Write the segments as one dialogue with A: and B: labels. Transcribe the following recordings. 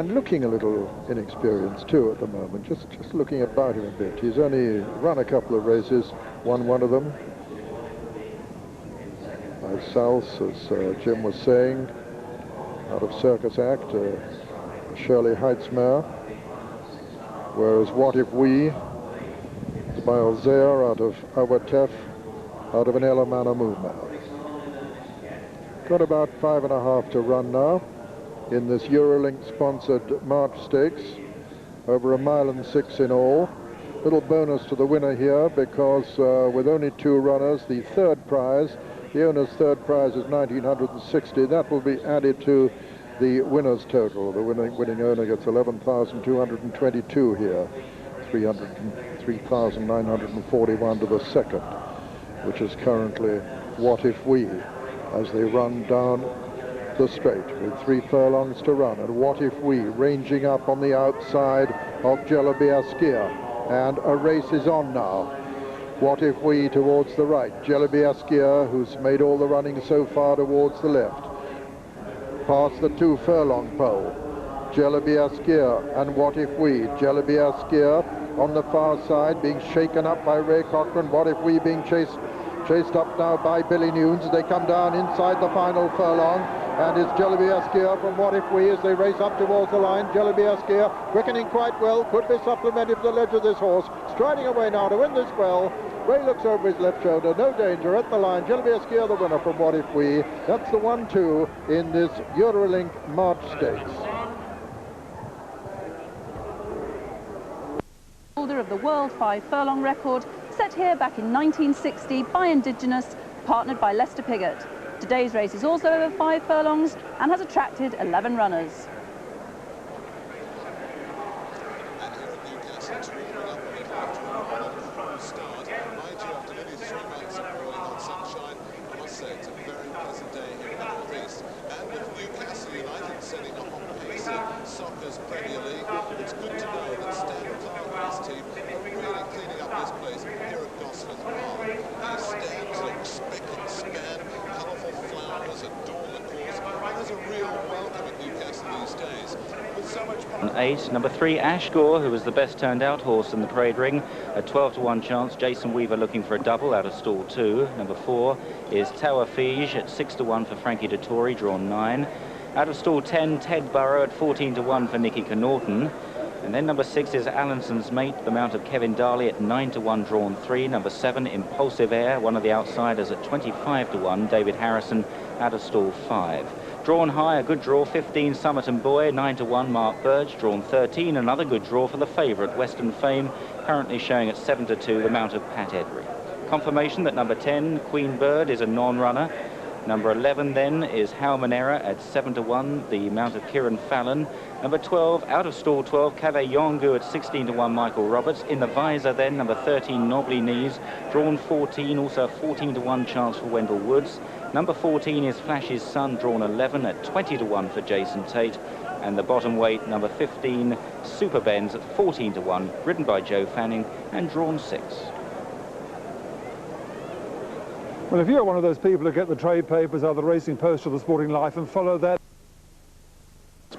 A: And looking a little inexperienced too at the moment, just looking about him a bit. He's only run a couple of races, won one of them. South, as Jim was saying, out of Circus Act, Shirley Heights mare. Whereas What If We is by Alzare out of Awatef, out of an Elamanamu mare. Got about 5.5 to run now in this Eurolink sponsored March Stakes, over 1.6 miles in all. Little bonus to the winner here, because with only 2 runners, the third prize, the owner's third prize is 1,960. That will be added to the winner's total. The winning owner gets 11,222 here, 3,941 to the second, which is currently What If We, as they run down the straight with 3 furlongs to run. And What If We ranging up on the outside of Jelebi Askia, and a race is on now. What If We towards the right, Jelebi Askia, who's made all the running so far, towards the left, past the 2 furlong pole. Jelebi Askia and What If We. Jelebi Askia on the far side, being shaken up by Ray Cochrane. What If We being chased up now by Billy Nunes. They come down inside the final furlong, and it's Jelebi Askia from What If We as they race up towards the line. Jelebi Askia quickening quite well, could be supplemented to the ledge of this horse, striding away now to win this well. Ray looks over his left shoulder, no danger at the line. Jelebi Askia the winner from What If We. That's the 1-2 in this Eurolink March Stakes.
B: Holder of the world 5 furlong record, set here back in 1960 by Indigenous, partnered by Lester Piggott. Today's race is also over 5 furlongs and has attracted 11 runners.
C: On 8, number 3, Ashgore, who was the best turned out horse in the Parade Ring, a 12-to-1 chance. Jason Weaver looking for a double out of stall 2. Number 4 is Tower Fige at 6-to-1 for Frankie Dettori, drawn 9. Out of stall 10, Ted Burrow at 14-to-1 for Nicky Connaughton. And then number 6 is Allinson's Mate, the mount of Kevin Darley at 9-to-1, drawn 3. Number 7, Impulsive Air, one of the outsiders at 25-to-1, David Harrison, out of stall 5. Drawn high, a good draw, 15, Somerton Boy, 9-to-1, Mark Burge, drawn 13. Another good draw for the favourite, Western Fame, currently showing at 7-2, the mount of Pat Edry. Confirmation that number 10, Queen Bird, is a non-runner. Number 11 then is Halmanera at 7-to-1, the mount of Kieran Fallon. Number 12, out of stall 12, Cave Yongu at 16-to-1, Michael Roberts. In the visor then, number 13, Knobbly Knees, drawn 14, also a 14-to-1 chance for Wendell Woods. Number 14 is Flash's Son, drawn 11 at 20-to-1 for Jason Tate. And the bottom weight, number 15, Super Benz at 14-to-1, ridden by Joe Fanning and drawn 6.
D: Well, if you're one of those people who get the trade papers out of the Racing Post or the Sporting Life and follow that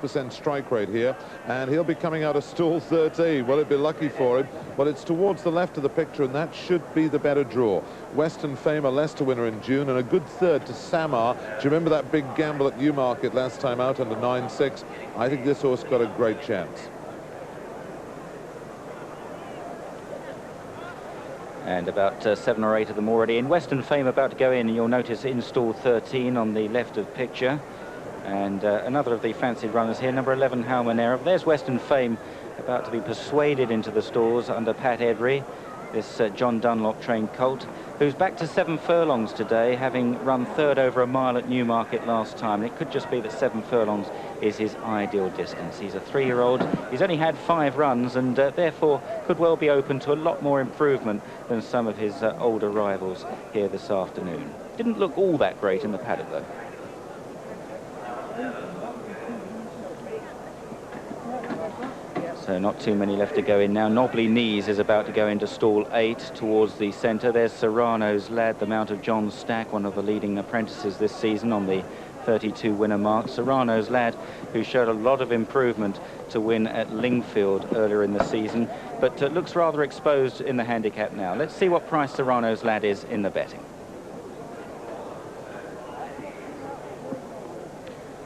E: % strike rate here, and he'll be coming out of stall 13. Well, it'd be lucky for him, but it's towards the left of the picture, and that should be the better draw. Western Fame, a Leicester winner in June, and a good third to Samar. Do you remember that big gamble at Newmarket last time out under 9-6? I think this horse got a great chance.
C: And about 7 or 8 of them already in. Western Fame about to go in, and you'll notice in stall 13 on the left of picture. And another of the fancied runners here, number 11, Halmanera. There's Western Fame about to be persuaded into the stalls under Pat Edry, this John Dunlop trained colt, who's back to 7 furlongs today, having run 3rd over a mile at Newmarket last time. And it could just be that 7 furlongs is his ideal distance. He's a 3-year-old. He's only had 5 runs and therefore could well be open to a lot more improvement than some of his older rivals here this afternoon. Didn't look all that great in the paddock, though. So not too many left to go in now. Knobbly Knees is about to go into stall 8 towards the centre. There's Serrano's Lad, the mount of John Stack, one of the leading apprentices this season on the 32 winner mark. Serrano's Lad, who showed a lot of improvement to win at Lingfield earlier in the season, but looks rather exposed in the handicap now. Let's see what price Serrano's Lad is in the betting.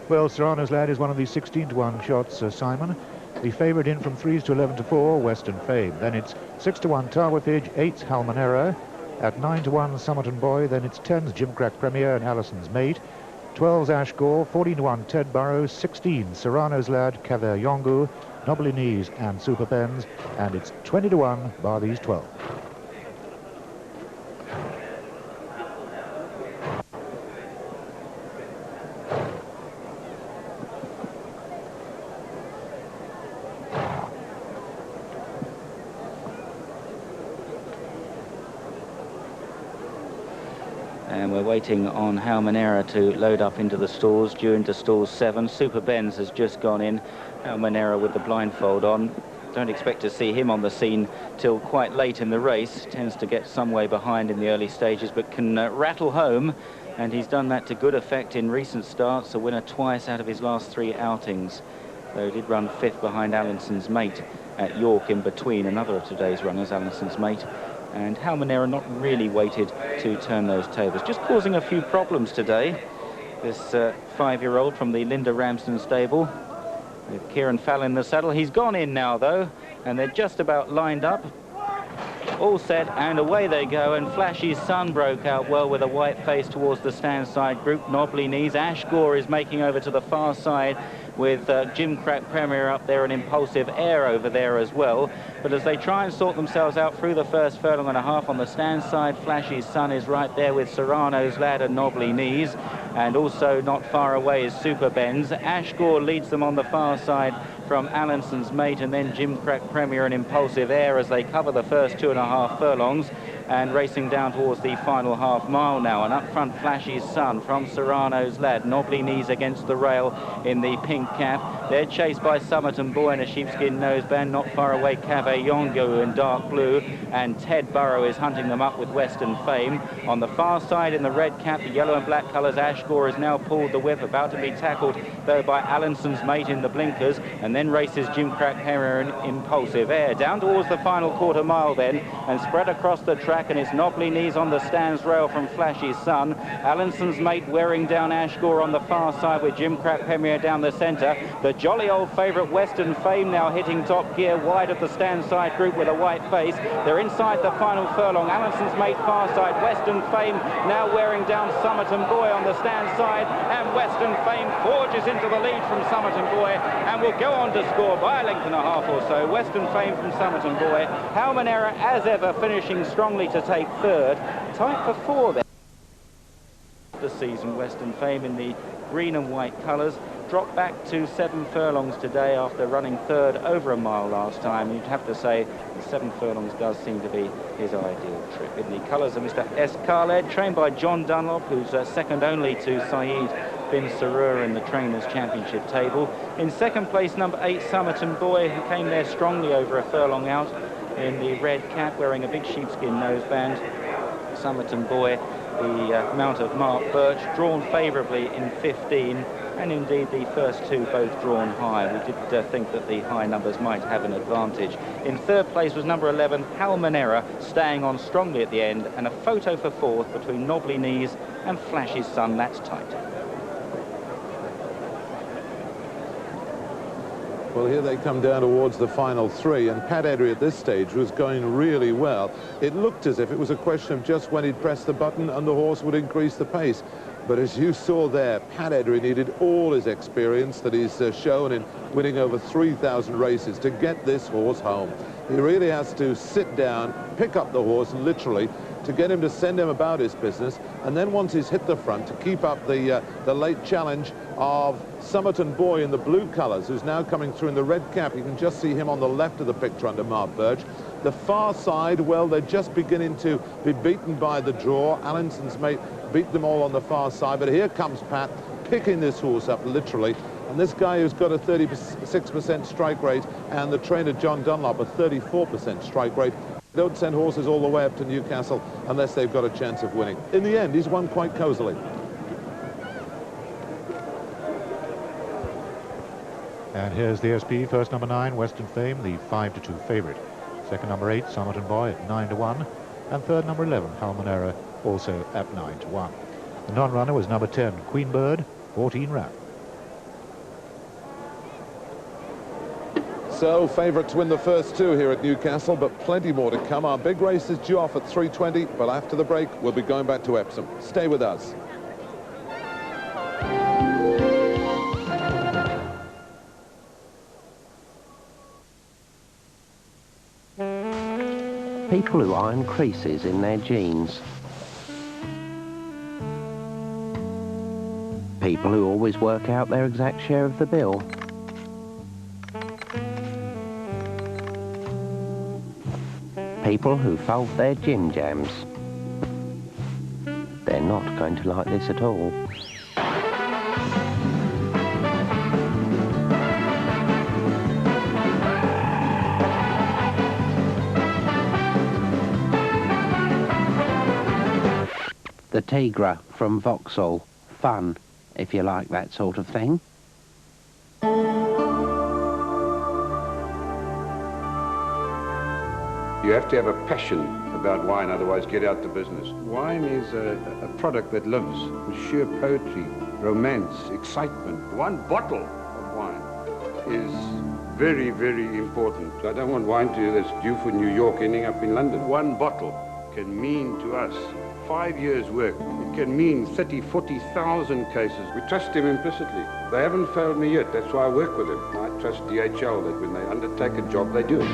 F: Well, Serrano's Lad is one of these 16-to-1 shots, Simon. The favourite in from 3s to 11 to 4, Western Fame. Then it's 6-to-1 Tarwithage, 8's Halmanera. At 9-to-1 Somerton Boy, then it's 10's Gimcrack Premier and Allison's Mate. 12's Ash Gore, 14-to-1 Ted Burrows, 16 Serrano's Lad, Kaver Yongu, Knobbly Knees and Super Pens, and it's 20-to-1 bar these 12.
C: And we're waiting on Halmanera to load up into the stalls, due into stall 7. Super Benz has just gone in. Halmanera with the blindfold on. Don't expect to see him on the scene till quite late in the race. Tends to get some way behind in the early stages, but can rattle home. And he's done that to good effect in recent starts, a winner twice out of his last 3 outings. Though he did run 5th behind Allison's Mate at York in between, another of today's runners, Allison's Mate. And Halmanera not really weighted to turn those tables, just causing a few problems today. This 5-year-old from the Linda Ramsden stable with Kieran Fallon in the saddle. He's gone in now though, and they're just about lined up. All set, and away they go, and Flashy's Sun broke out well with a white face towards the stand side group. Knobbly Knees. Ash Gore is making over to the far side with Gimcrack Premier up there and Impulsive Air over there as well. But as they try and sort themselves out through the first furlong and a half on the stand side, Flashy's Sun is right there with Serrano's Lad and Knobbly Knees. And also not far away is Super Benz. Ash Gore leads them on the far side from Allison's Mate, and then Gimcrack Premier and Impulsive Air as they cover the first 2.5 furlongs. And racing down towards the final half mile now, and up front Flashy's Sun from Serrano's Lad. Knobbly Knees against the rail in the pink cap. They're chased by Somerton Boy in a sheepskin noseband. Not far away Kaver Yongu in dark blue, and Ted Burrow is hunting them up with Western Fame. On the far side in the red cap, the yellow and black colours, Ash Gore has now pulled the whip, about to be tackled though by Allison's Mate in the blinkers, and then races Gimcrack Premier and Impulsive Air. Down towards the final quarter mile then, and spread across the track, and it's Knobbly Knees on the stands rail from Flashy's Sun. Allison's Mate wearing down Ash Gore on the far side with Gimcrack Premier down the centre. The jolly old favourite Western Fame now hitting top gear wide of the stand side group with a white face. They're inside the final furlong. Allison's Mate far side. Western Fame now wearing down Somerton Boy on the stand side, and Western Fame forges into the lead from Somerton Boy and will go on to score by a length and a half or so. Western Fame from Somerton Boy. Halmanera as ever finishing strongly to take 3rd. Tight for 4 then. The season, Western Fame in the green and white colours. Dropped back to 7 furlongs today after running 3rd over a mile last time. You'd have to say 7 furlongs does seem to be his ideal trip. In the colours of Mr. S. Khaled, trained by John Dunlop, who's second only to Saeed bin Sarur in the Trainers' Championship table. In second place, number 8, Somerton Boy, who came there strongly over a furlong out in the red cap, wearing a big sheepskin noseband. Somerton Boy, the mount of Mark Birch, drawn favourably in 15, and indeed the first 2 both drawn high. We did think that the high numbers might have an advantage. In 3rd place was number 11, Halmanera, staying on strongly at the end, and a photo for 4th between Knobbly Knees and Flashy's Sun. That's tight.
E: Well, here they come down towards the final 3, and Pat Edry at this stage was going really well. It looked as if it was a question of just when he'd press the button and the horse would increase the pace. But as you saw there, Pat Edry needed all his experience that he's shown in winning over 3,000 races to get this horse home. He really has to sit down, pick up the horse literally, to get him to send him about his business, and then once he's hit the front, to keep up the late challenge of Somerton Boy in the blue colours, who's now coming through in the red cap. You can just see him on the left of the picture under Mark Birch. The far side, well, they're just beginning to be beaten by the draw. Allison's Mate beat them all on the far side, but here comes Pat, picking this horse up literally. And this guy who's got a 36% strike rate, and the trainer John Dunlop a 34% strike rate, don't send horses all the way up to Newcastle unless they've got a chance of winning. In the end, he's won quite cosily.
F: And here's the SP, first number 9, Western Fame, the 5-2 favourite. Second number 8, Somerton Boy at 9-1. And third number 11, Halmanera, also at 9-1. The non-runner was number 10, Queen Bird, 14 round.
E: So, favourite to win the first two here at Newcastle, but plenty more to come. Our big race is due off at 3:20, but after the break, we'll be going back to Epsom. Stay with us.
G: People who iron creases in their jeans. People who always work out their exact share of the bill. People who fold their gin jams. They're not going to like this at all. The Tigra from Vauxhall. Fun, if you like that sort of thing.
H: You have to have a passion about wine, otherwise get out the business. Wine is a product that lives with sheer poetry, romance, excitement. One bottle of wine is very, very important. I don't want wine that's due for New York ending up in London. One bottle can mean to us 5 years' work. It can mean 30, 40,000 cases. We trust them implicitly. They haven't failed me yet. That's why I work with them. I trust DHL that when they undertake a job, they do it.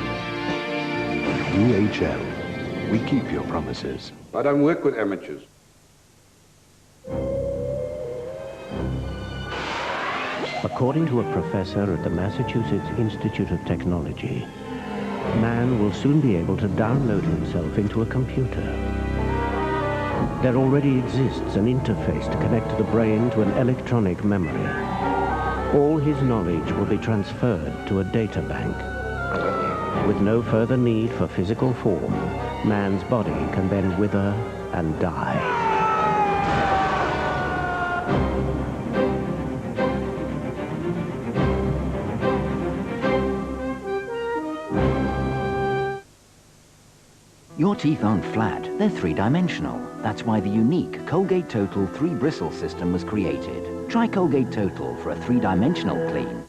I: DHL. We keep your promises.
H: I don't work with amateurs.
G: According to a professor at the Massachusetts Institute of Technology, man will soon be able to download himself into a computer. There already exists an interface to connect the brain to an electronic memory. All his knowledge will be transferred to a data bank. With no further need for physical form, man's body can then wither and die.
J: Your teeth aren't flat, they're three-dimensional. That's why the unique Colgate Total 3-bristle system was created. Try Colgate Total for a three-dimensional clean.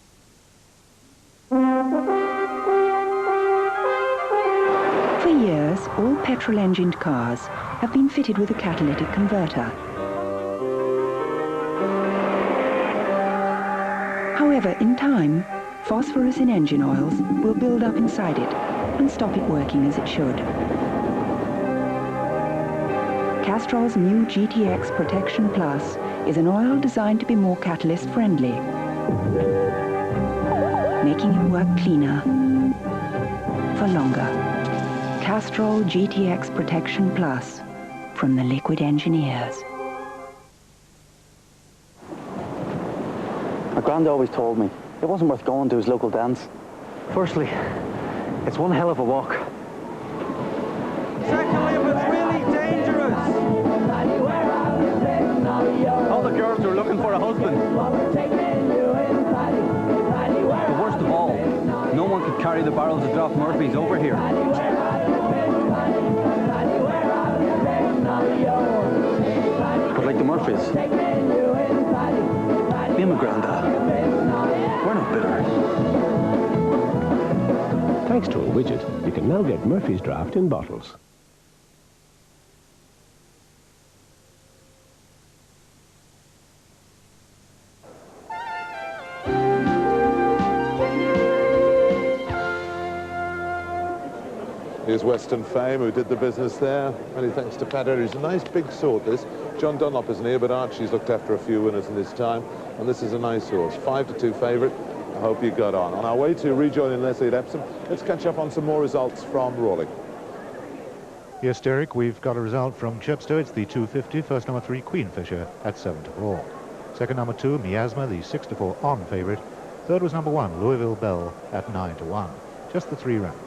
K: For years, all petrol-engined cars have been fitted with a catalytic converter. However, in time, phosphorus in engine oils will build up inside it and stop it working as it should. Castrol's new GTX Protection Plus is an oil designed to be more catalyst-friendly, making it work cleaner for longer. Castrol GTX Protection Plus from the Liquid Engineers.
L: My granddad always told me it wasn't worth going to his local dance. Firstly, it's one hell of a walk.
M: Secondly, it was really dangerous.
L: All the girls were looking for a husband. But worst of all, no one could carry the barrels of Draft Murphys over here. But like the Murphys, me and my granddad, we're not bitter.
I: Thanks to a widget, you can now get Murphy's Draft in bottles.
E: Here's Western Fame, who did the business there. Many thanks to Pat Eddie. It's a nice big sort, this. John Dunlop isn't here, but Archie's looked after a few winners in his time. And this is a nice horse. 5-2 favourite. I hope you got on. On our way to rejoining Leslie at Epsom, let's catch up on some more results from Rawley.
F: Yes, Derek, we've got a result from Chepstow. It's the 250, first number 3, Queenfisher, at 7-4. Second number 2, Miasma, the 6-4 on favourite. Third was number 1, Louisville Bell, at 9-1. Just the 3 round.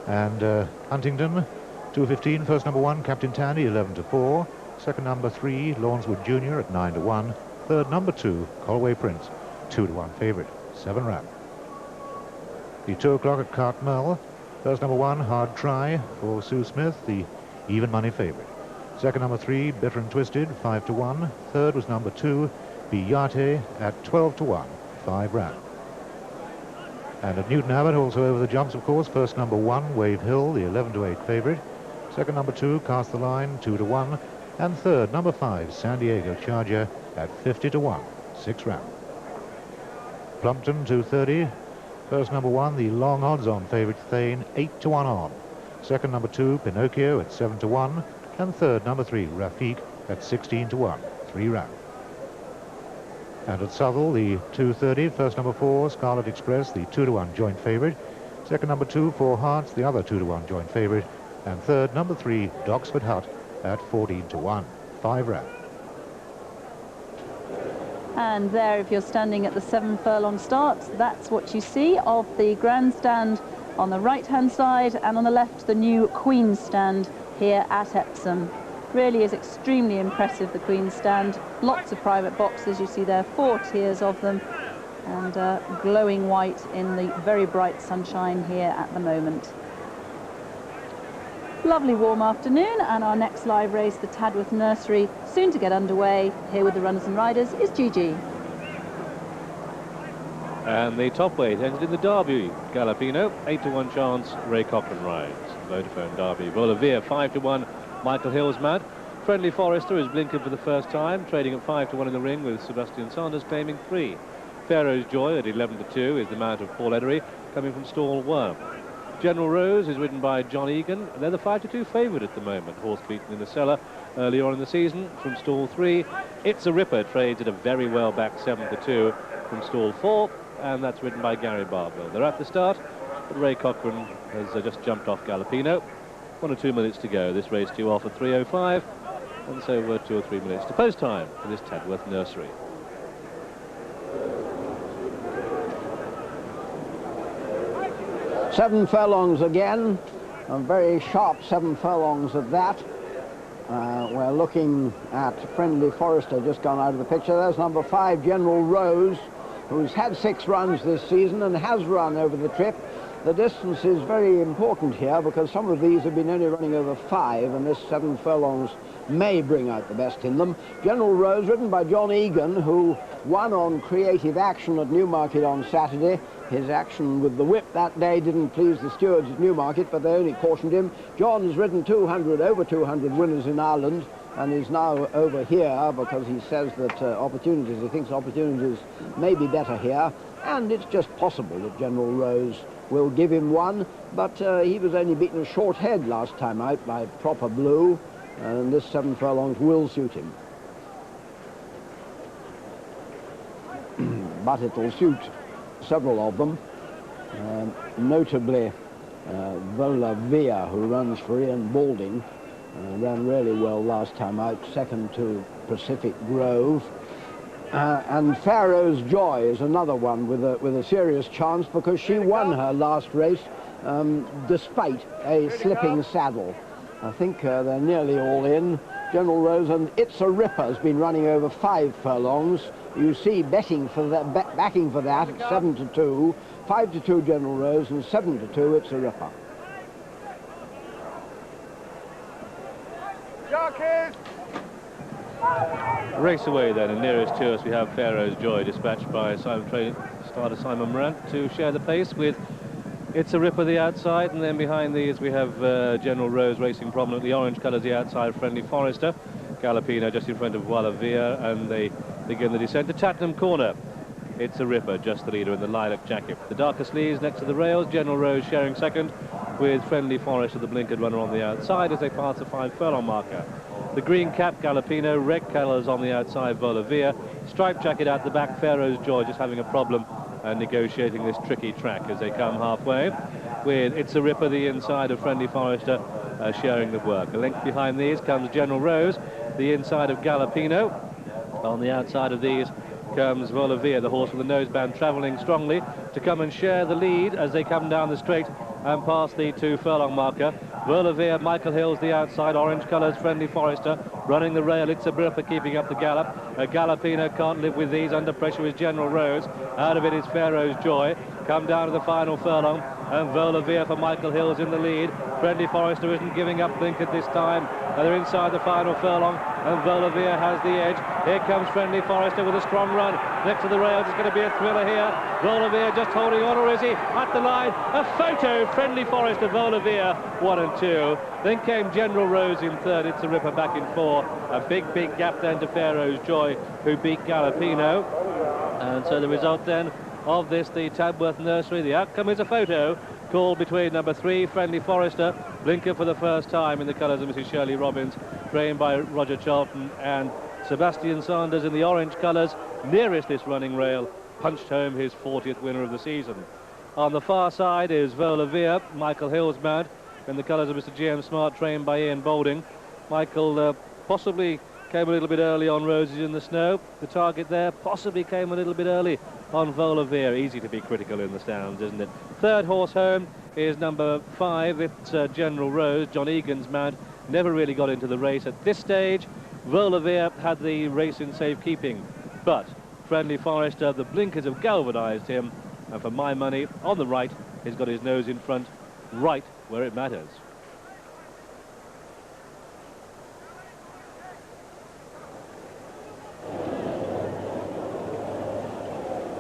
F: And Huntingdon, 215, first number 1, Captain Tandy, 11-4. Second number 3, Lawnswood Jr. at 9-1. Third number 2, Colway Prince, 2-1 favourite. 7 round. The 2 o'clock at Cartmel. First number 1, Hard Try for Sue Smith, the even money favourite. Second number 3, Bitter and Twisted, 5-1. Third was number 2, Biyate at 12-1, 5 round. And at Newton Abbot, also over the jumps, of course, first number 1, Wave Hill, the 11-8 favourite. Second number 2, Cast the Line, 2-1. And third, number 5, San Diego Charger at 50-1, 6 round. Plumpton, 2:30. First number 1, the long odds-on favourite Thane, 8-1 on. Second number 2, Pinocchio at 7-1. And third, number 3, Rafiq at 16-1, 3 round. And at Southall, the 2:30, first number 4, Scarlet Express, the 2-1 joint favourite. Second number 2, Four Hearts, the other 2-1 joint favourite. And third, number 3, Doxford Hut at 14-1, 5 round.
B: And there, if you're standing at the 7 furlong starts, that's what you see of the grandstand on the right-hand side, and on the left, the new Queen's stand here at Epsom. Really is extremely impressive, the Queen's stand. Lots of private boxes, you see there, 4 tiers of them, and glowing white in the very bright sunshine here at the moment. Lovely warm afternoon, and our next live race, the Tadworth Nursery, soon to get underway. Here with the runners and riders is Gigi.
N: And the top weight entered in the Derby, Galopino, 8-1 chance, Ray Cochrane rides. Vodafone Derby, Volavia, 5-1, Michael Hill's mad. Friendly Forester is blinking for the first time, trading at 5-1 in the ring with Sebastian Sanders claiming 3. Pharaoh's Joy at 11-2 is the mount of Paul Edery, coming from stall Worm. General Rose is ridden by John Egan. They're the 5-2 favourite at the moment. Horse beaten in the cellar earlier on in the season from stall 3. It's a Ripper trades at a very well back 7-2 from stall 4, and that's ridden by Gary Barville. They're at the start, but Ray Cochrane has just jumped off Galopino. 1 or 2 minutes to go. This race 2 off at 3:05, and so we're 2 or 3 minutes to post time for this Tadworth Nursery.
O: Seven furlongs again, a very sharp 7 furlongs at that. We're looking at Friendly Forester just gone out of the picture. There's number 5, General Rose, who's had 6 runs this season and has run over the trip. The distance is very important here because some of these have been only running over 5, and this 7 furlongs may bring out the best in them. General Rose, ridden by John Egan, who won on Creative Action at Newmarket on Saturday. His action with the whip that day didn't please the stewards at Newmarket, but they only cautioned him. John has ridden over 200 winners in Ireland, and is now over here because he says that he thinks opportunities may be better here, and it's just possible that General Rose will give him one, but he was only beaten a short head last time out by Proper Blue, and this 7 furlongs will suit him. But it'll suit several of them, notably Volavia, who runs for Ian Balding, ran really well last time out, second to Pacific Grove. And Pharaoh's Joy is another one with a serious chance, because she won her last race despite a slipping saddle. I think they're nearly all in. General Rose and It's a Ripper has been running over 5 furlongs. You see betting for that, backing for that at 7-2, 5-2 General Rose, and 7-2 It's a Ripper.
N: Race away then, and nearest to us we have Pharaoh's Joy, dispatched by starter Simon Morant to share the pace with It's a Ripper the outside, and then behind these we have General Rose racing prominently. Orange colours the outside, Friendly Forester. Galopino just in front of Volavia, and they begin the descent to Tattenham Corner. It's a Ripper, just the leader in the lilac jacket. The darker sleeves next to the rails, General Rose sharing second with Friendly Forester, the blinkered runner, on the outside as they pass the 5 furlong marker. The green cap, Galopino, red colours on the outside, Volavia. Striped jacket out the back, Pharaoh's Joy just having a problem and negotiating this tricky track as they come halfway, with It's a Ripper the inside of Friendly Forester sharing the work. A length behind these comes General Rose, the inside of Galopino. On the outside of these comes Volavia, the horse with the noseband, travelling strongly to come and share the lead as they come down the straight and past the 2 furlong marker. Vaux-le-Vert, Michael Hills the outside, orange colours, Friendly Forester running the rail. It's a Bripper keeping up the gallop. Gallopino can't live with these. Under pressure is General Rose. Out of it is Pharaoh's Joy. Come down to the final furlong, and Vaux-le-Vert for Michael Hills in the lead. Friendly Forester isn't giving up Blinkered this time. They're inside the final furlong, and Vaux-le-Vert has the edge. Here comes Friendly Forester with a strong run next to the rails. It's going to be a thriller here. Vaux-le-Vert just holding on, or is he at the line? A photo. Friendly Forester, Vaux-le-Vert 1 and 2. Then came General Rose in third. It's a Ripper back in 4. A big gap then to Pharaoh's Joy, who beat Gallopino. And so the result then of this, the Tabworth Nursery, the outcome is a photo called between number 3, Friendly Forester, Blinker for the first time in the colours of Mrs. Shirley Robbins, trained by Roger Charlton, and Sebastian Sanders in the orange colours, nearest this running rail, punched home his 40th winner of the season. On the far side is Vaux-le-Vert, Michael Hill's mount, in the colours of Mr. G.M. Smart, trained by Ian Boulding. Michael possibly came a little bit early on Roses in the Snow. The target there possibly came a little bit early on Vaux-le-Vert. Easy to be critical in the stands, isn't it? Third horse home is number 5. It's General Rose, John Egan's mount. Never really got into the race at this stage. Vaux-le-Vert had the race in safekeeping, but Friendly Forester, the blinkers have galvanised him, and for my money, on the right, he's got his nose in front, right where it matters.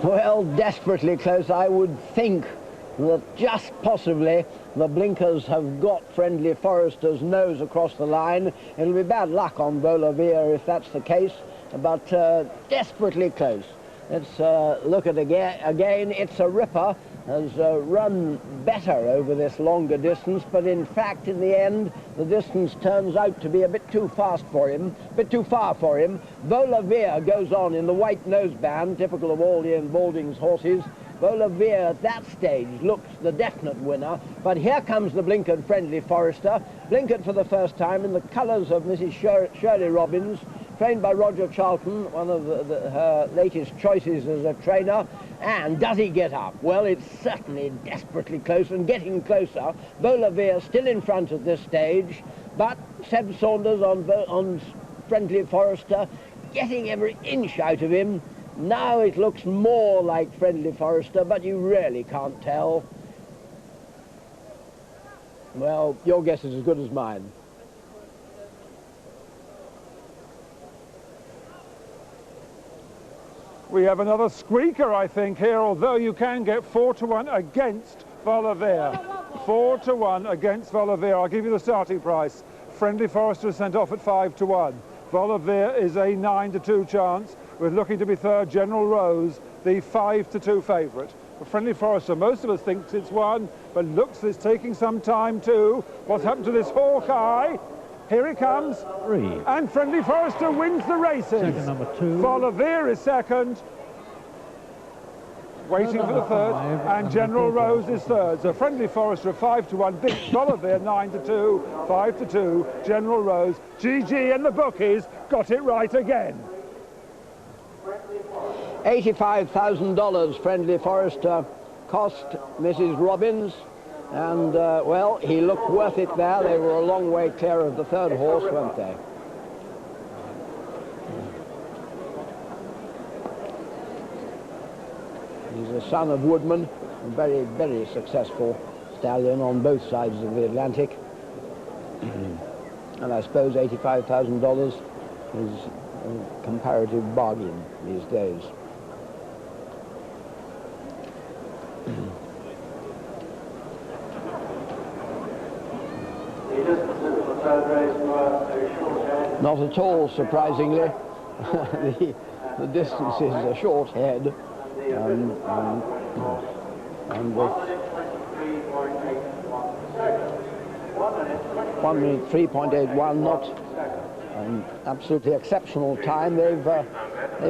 O: Well, desperately close. I would think that just possibly the blinkers have got Friendly Forester's nose across the line. It'll be bad luck on Vaux-le-Vert if that's the case, but desperately close. Let's look at it again. It's a Ripper, has run better over this longer distance, but in fact, in the end, the distance turns out to be a bit too fast for him, a bit too far for him. Vaux-le-Vert goes on in the white noseband, typical of all Ian Boulding's horses. Vaux-le-Vert at that stage looks the definite winner, but here comes the blinkered Friendly Forester, blinkered for the first time in the colours of Mrs. Shirley Robbins, trained by Roger Charlton, one of her latest choices as a trainer. And does he get up? Well, it's certainly desperately close and getting closer. Vaux-le-Vert still in front at this stage, but Seb Saunders on Friendly Forester, getting every inch out of him. Now it looks more like Friendly Forester, but you really can't tell. Well, your guess is as good as mine.
D: We have another squeaker, I think, here, although you can get 4-1 against Vaux-le-Vert. 4-1 against Vaux-le-Vert. I'll give you the starting price. Friendly Forester is sent off at 5-1. Vaux-le-Vert is a 9-2 chance, with looking to be third General Rose, the 5-2 favourite. For Friendly Forester, most of us think it's won, but looks it's taking some time too. What's happened to this Hawkeye? Here he comes.
F: 3.
D: And Friendly Forester wins the races.
F: Second, number 2.
D: Vaux-le-Vert is second. Waiting for the third. And General Rose is third. So Friendly Forester 5-1. Big Vaux-le-Vert 9-2. 5-2. General Rose. GG and the bookies got it right again.
O: $85,000 Friendly Forester cost Mrs. Robbins. And, well, he looked worth it there. They were a long way clear of the third horse, weren't they? He's a son of Woodman, a very, very successful stallion on both sides of the Atlantic. And I suppose $85,000 is a comparative bargain these days. Not at all, surprisingly. the distance is a short head. And with 1 minute 3.81, not an absolutely exceptional time. They've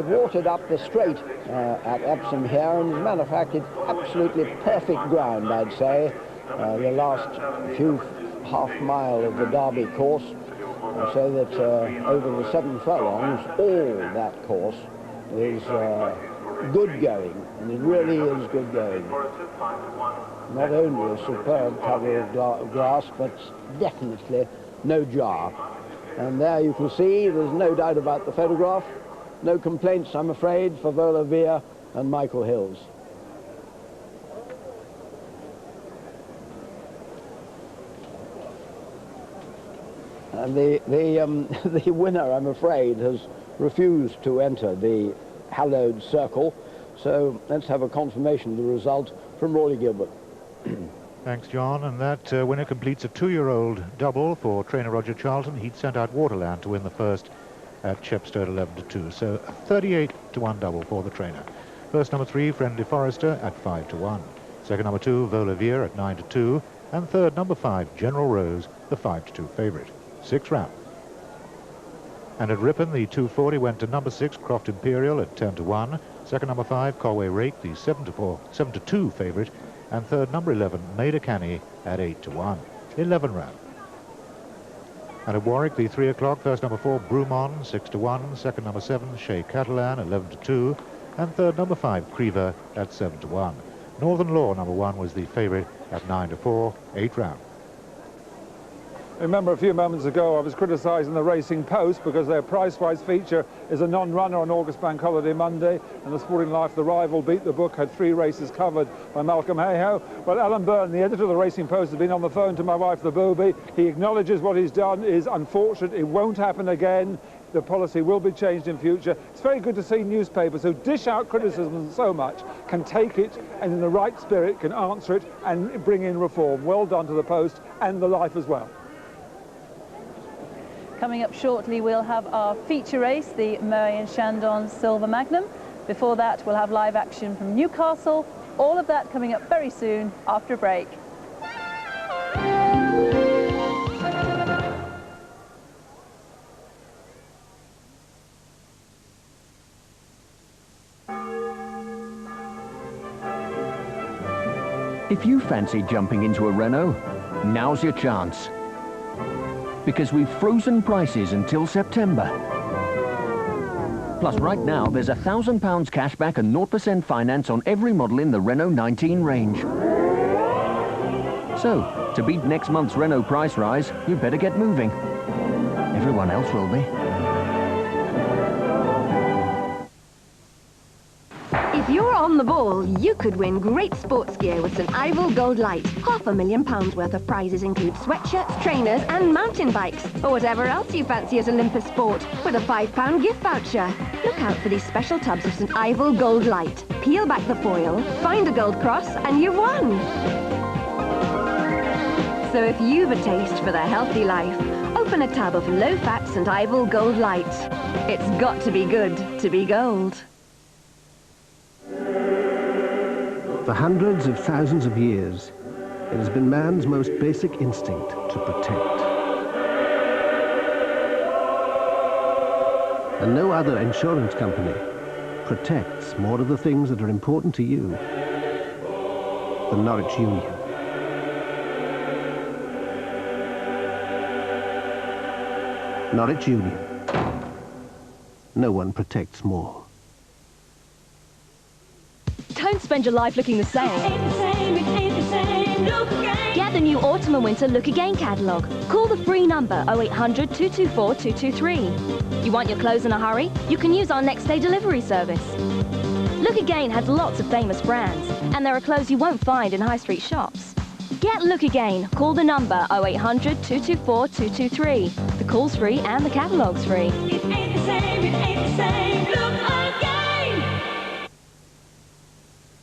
O: watered up the straight at Epsom here, and as a matter of fact, it's absolutely perfect ground, I'd say. The last few half-mile of the Derby course, so that over the 7 furlongs, all that course is good going, and it really is good going. Not only a superb cover of glass, but definitely no jar. And there you can see, there's no doubt about the photograph. No complaints, I'm afraid, for Vola Veer and Michael Hills. And the winner, I'm afraid, has refused to enter the hallowed circle. So let's have a confirmation of the result from Rory Gilbert.
F: Thanks, John. And that winner completes a 2-year-old double for trainer Roger Charlton. He'd sent out Waterland to win the first at Chepstow 11-2. So a 38-1 double for the trainer. First number 3, Friendly Forester at 5-1. Second number 2, Vola Veer at 9-2. And third number 5, General Rose, the 5-2 favourite. 6 round. And at Ripon, the 240 went to number 6, Croft Imperial at 10-1. Second number 5, Colway Rake, the 7-2 favourite. And third number 11, Maida Canny at 8-1. 11 round. And at Warwick, the 3 o'clock, first number 4, Brumon, 6-1. Second number 7, Shea Catalan, 11-2. And third number 5, Creever at 7-1. Northern Law, number 1, was the favourite at 9-4, 8 round.
D: Remember a few moments ago I was criticising the Racing Post because their price-wise feature is a non-runner on August Bank Holiday Monday, and the Sporting Life, the rival, Beat the Book, had 3 races covered by Malcolm Hayhoe. Well, Alan Byrne, the editor of the Racing Post, has been on the phone to my wife, the booby. He acknowledges what he's done is unfortunate. It won't happen again. The policy will be changed in future. It's very good to see newspapers who dish out criticism so much can take it and in the right spirit can answer it and bring in reform. Well done to the Post and the Life as well.
B: Coming up shortly, we'll have our feature race, the Merrion Chandon Silver Magnum. Before that, we'll have live action from Newcastle. All of that coming up very soon after a break.
P: If you fancy jumping into a Renault, now's your chance. Because we've frozen prices until September. Plus, right now, there's £1,000 cashback and 0% finance on every model in the Renault 19 range. So, to beat next month's Renault price rise, you better get moving. Everyone else will be.
Q: If you're on the ball, you could win great sports gear with St Ivel Gold Light. £500,000 worth of prizes include sweatshirts, trainers and mountain bikes, or whatever else you fancy as Olympus Sport, with a £5 gift voucher. Look out for these special tubs of St Ivel Gold Light. Peel back the foil, find a gold cross, and you've won. So if you've a taste for the healthy life, open a tub of low-fat St Ivel Gold Light. It's got to be good to be gold.
I: For hundreds of thousands of years, it has been man's most basic instinct to protect. And no other insurance company protects more of the things that are important to you than Norwich Union. Norwich Union. No one protects more.
R: Don't spend your life looking the same. Get the new Autumn and Winter Look Again catalogue. Call the free number 0800 224 223. You want your clothes in a hurry? You can use our next day delivery service. Look Again has lots of famous brands, and there are clothes you won't find in high street shops. Get Look Again. Call the number 0800 224 223. The call's free and the catalogue's free. It ain't the same, it ain't the same. Look Again!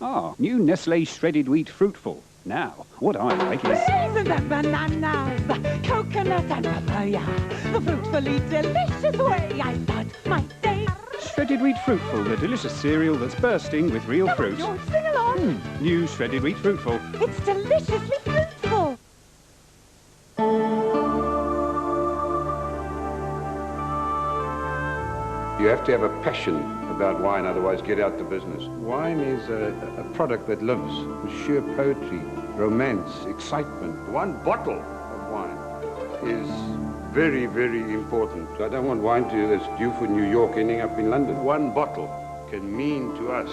S: Ah, new Nestlé Shredded Wheat Fruitful. Now, what I like is...
T: The bananas, coconut and papaya. The fruitfully delicious way I start my day.
S: Shredded Wheat Fruitful, the delicious cereal that's bursting with real fruit.
T: George, sing along.
S: New Shredded Wheat Fruitful.
T: It's deliciously fruitful.
H: You have to have a passion about wine, otherwise get out the business. Wine is a product that lives with sheer poetry, romance, excitement. One bottle of wine is very, very important. I don't want wine that's due for New York ending up in London. One bottle can mean to us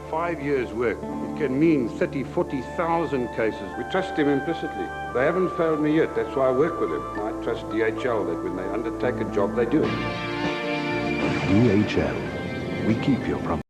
H: 5 years' work. It can mean 30, 40,000 cases. We trust them implicitly. They haven't failed me yet. That's why I work with them. I trust DHL that when they undertake a job, they do it.
U: DHL. We keep your promise.